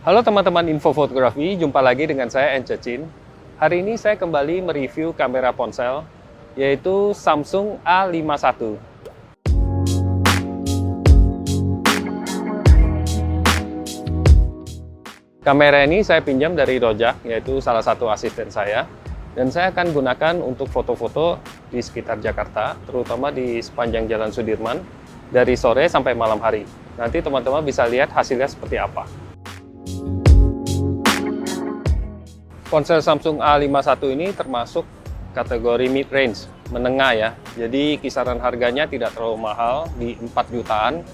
Halo teman-teman info fotografi, jumpa lagi dengan saya Encecin. Hari ini saya kembali mereview kamera ponsel, yaitu Samsung A51. Kamera ini saya pinjam dari Rojak, yaitu salah satu asisten saya. Dan saya akan gunakan untuk foto-foto di sekitar Jakarta, terutama di sepanjang Jalan Sudirman, dari sore sampai malam hari. Nanti teman-teman bisa lihat hasilnya seperti apa. Ponsel Samsung A51 ini termasuk kategori mid-range, menengah ya. Jadi kisaran harganya tidak terlalu mahal, di 4 jutaan.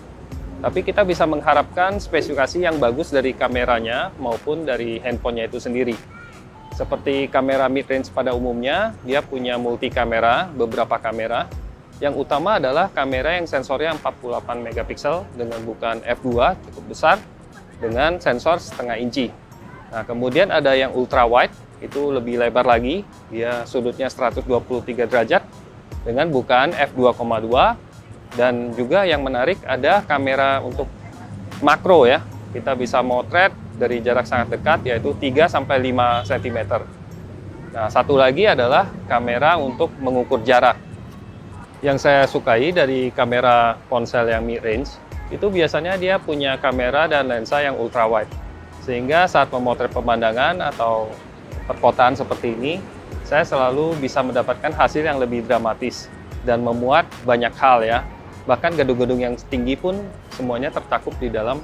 Tapi kita bisa mengharapkan spesifikasi yang bagus dari kameranya maupun dari handphonenya itu sendiri. Seperti kamera mid-range pada umumnya, dia punya multi kamera, beberapa kamera. Yang utama adalah kamera yang sensornya 48 megapiksel dengan bukaan f2 cukup besar dengan sensor setengah inci. Nah, kemudian ada yang ultra wide, itu lebih lebar lagi, dia sudutnya 123 derajat dengan bukaan f2,2, dan juga yang menarik ada kamera untuk makro ya. Kita bisa motret dari jarak sangat dekat, yaitu 3-5 cm. Nah, satu lagi adalah kamera untuk mengukur jarak. Yang saya sukai dari kamera ponsel yang mid-range, itu biasanya dia punya kamera dan lensa yang ultra wide. Sehingga saat memotret pemandangan atau perkotaan seperti ini, saya selalu bisa mendapatkan hasil yang lebih dramatis dan memuat banyak hal ya. Bahkan gedung-gedung yang tinggi pun semuanya tercakup di dalam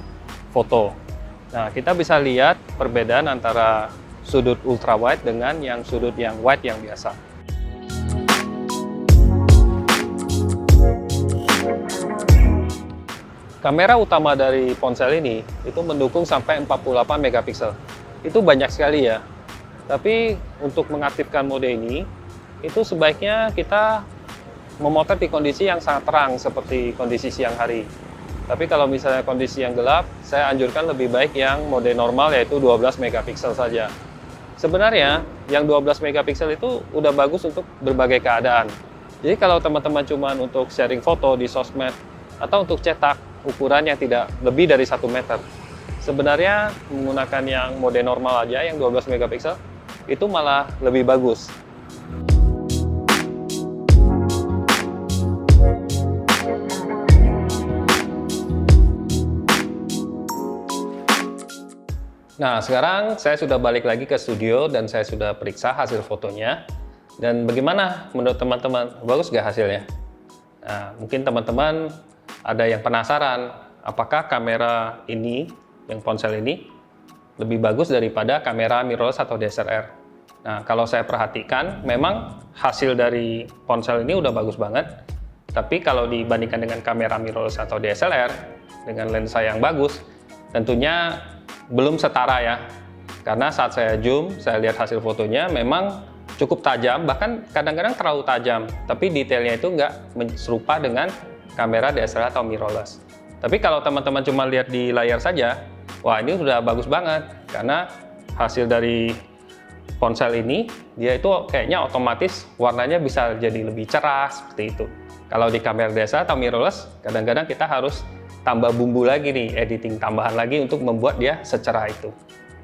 foto. Nah, kita bisa lihat perbedaan antara sudut ultra wide dengan yang sudut yang wide yang biasa. Kamera utama dari ponsel ini itu mendukung sampai 48 megapiksel. Itu banyak sekali ya. Tapi untuk mengaktifkan mode ini, itu sebaiknya kita memotret di kondisi yang sangat terang seperti kondisi siang hari. Tapi kalau misalnya kondisi yang gelap, saya anjurkan lebih baik yang mode normal yaitu 12 megapiksel saja. Sebenarnya yang 12 megapiksel itu udah bagus untuk berbagai keadaan. Jadi kalau teman-teman cuma untuk sharing foto di sosmed atau untuk cetak ukuran yang tidak lebih dari 1 meter, sebenarnya menggunakan yang mode normal aja yang 12 megapiksel itu malah lebih bagus. Nah, sekarang saya sudah balik lagi ke studio dan saya sudah periksa hasil fotonya. Dan bagaimana menurut teman-teman? Bagus nggak hasilnya? Nah, mungkin teman-teman ada yang penasaran, apakah kamera ini, yang ponsel ini, lebih bagus daripada kamera mirrorless atau DSLR? Nah, kalau saya perhatikan, memang hasil dari ponsel ini udah bagus banget. Tapi kalau dibandingkan dengan kamera mirrorless atau DSLR, dengan lensa yang bagus, tentunya belum setara ya. Karena saat saya zoom, saya lihat hasil fotonya memang cukup tajam, bahkan kadang-kadang terlalu tajam. Tapi detailnya itu nggak serupa dengan kamera DSLR atau mirrorless. Tapi kalau teman-teman cuma lihat di layar saja, wah ini sudah bagus banget. Karena hasil dari ponsel ini, dia itu kayaknya otomatis warnanya bisa jadi lebih cerah seperti itu. Kalau di kamera DSLR atau mirrorless, kadang-kadang kita harus tambah bumbu lagi nih, editing tambahan lagi untuk membuat dia secerah itu.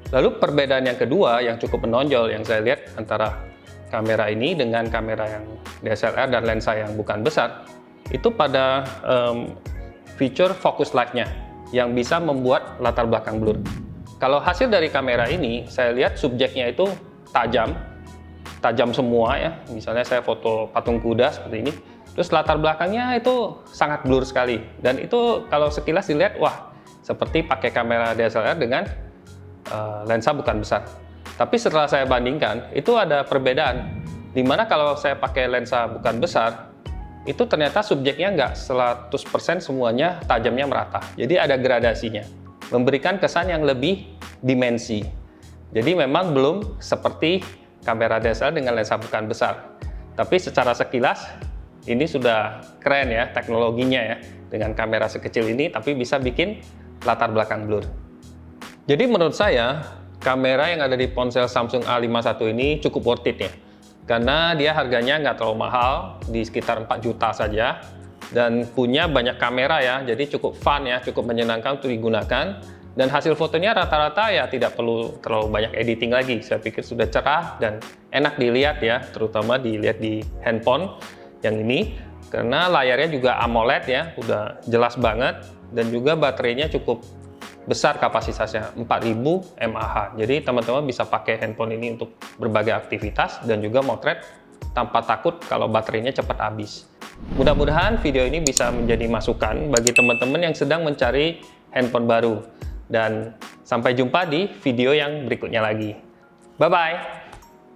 Lalu perbedaan yang kedua yang cukup menonjol yang saya lihat antara kamera ini dengan kamera yang DSLR dan lensa yang bukan besar, itu pada fitur focus light-nya yang bisa membuat latar belakang blur. Kalau hasil dari kamera ini, saya lihat subjeknya itu tajam semua ya. Misalnya saya foto patung kuda seperti ini, terus latar belakangnya itu sangat blur sekali. Dan itu kalau sekilas dilihat, wah seperti pakai kamera DSLR dengan lensa bukan besar. Tapi setelah saya bandingkan, itu ada perbedaan. Dimana kalau saya pakai lensa bukan besar, itu ternyata subjeknya nggak 100% semuanya tajamnya merata. Jadi ada gradasinya, memberikan kesan yang lebih dimensi. Jadi memang belum seperti kamera DSLR dengan lensa bukan besar. Tapi secara sekilas, ini sudah keren ya teknologinya ya. Dengan kamera sekecil ini, tapi bisa bikin latar belakang blur. Jadi menurut saya, kamera yang ada di ponsel Samsung A51 ini cukup worth it ya. Karena dia harganya nggak terlalu mahal, di sekitar 4 juta saja. Dan punya banyak kamera ya, jadi cukup fun ya, cukup menyenangkan untuk digunakan. Dan hasil fotonya rata-rata ya tidak perlu terlalu banyak editing lagi. Saya pikir sudah cerah dan enak dilihat ya, terutama dilihat di handphone yang ini. Karena layarnya juga AMOLED ya, udah jelas banget. Dan juga baterainya cukup besar kapasitasnya, 4000 mAh. Jadi teman-teman bisa pakai handphone ini untuk berbagai aktivitas dan juga motret tanpa takut kalau baterainya cepat habis. Mudah-mudahan video ini bisa menjadi masukan bagi teman-teman yang sedang mencari handphone baru. Dan sampai jumpa di video yang berikutnya lagi. Bye-bye!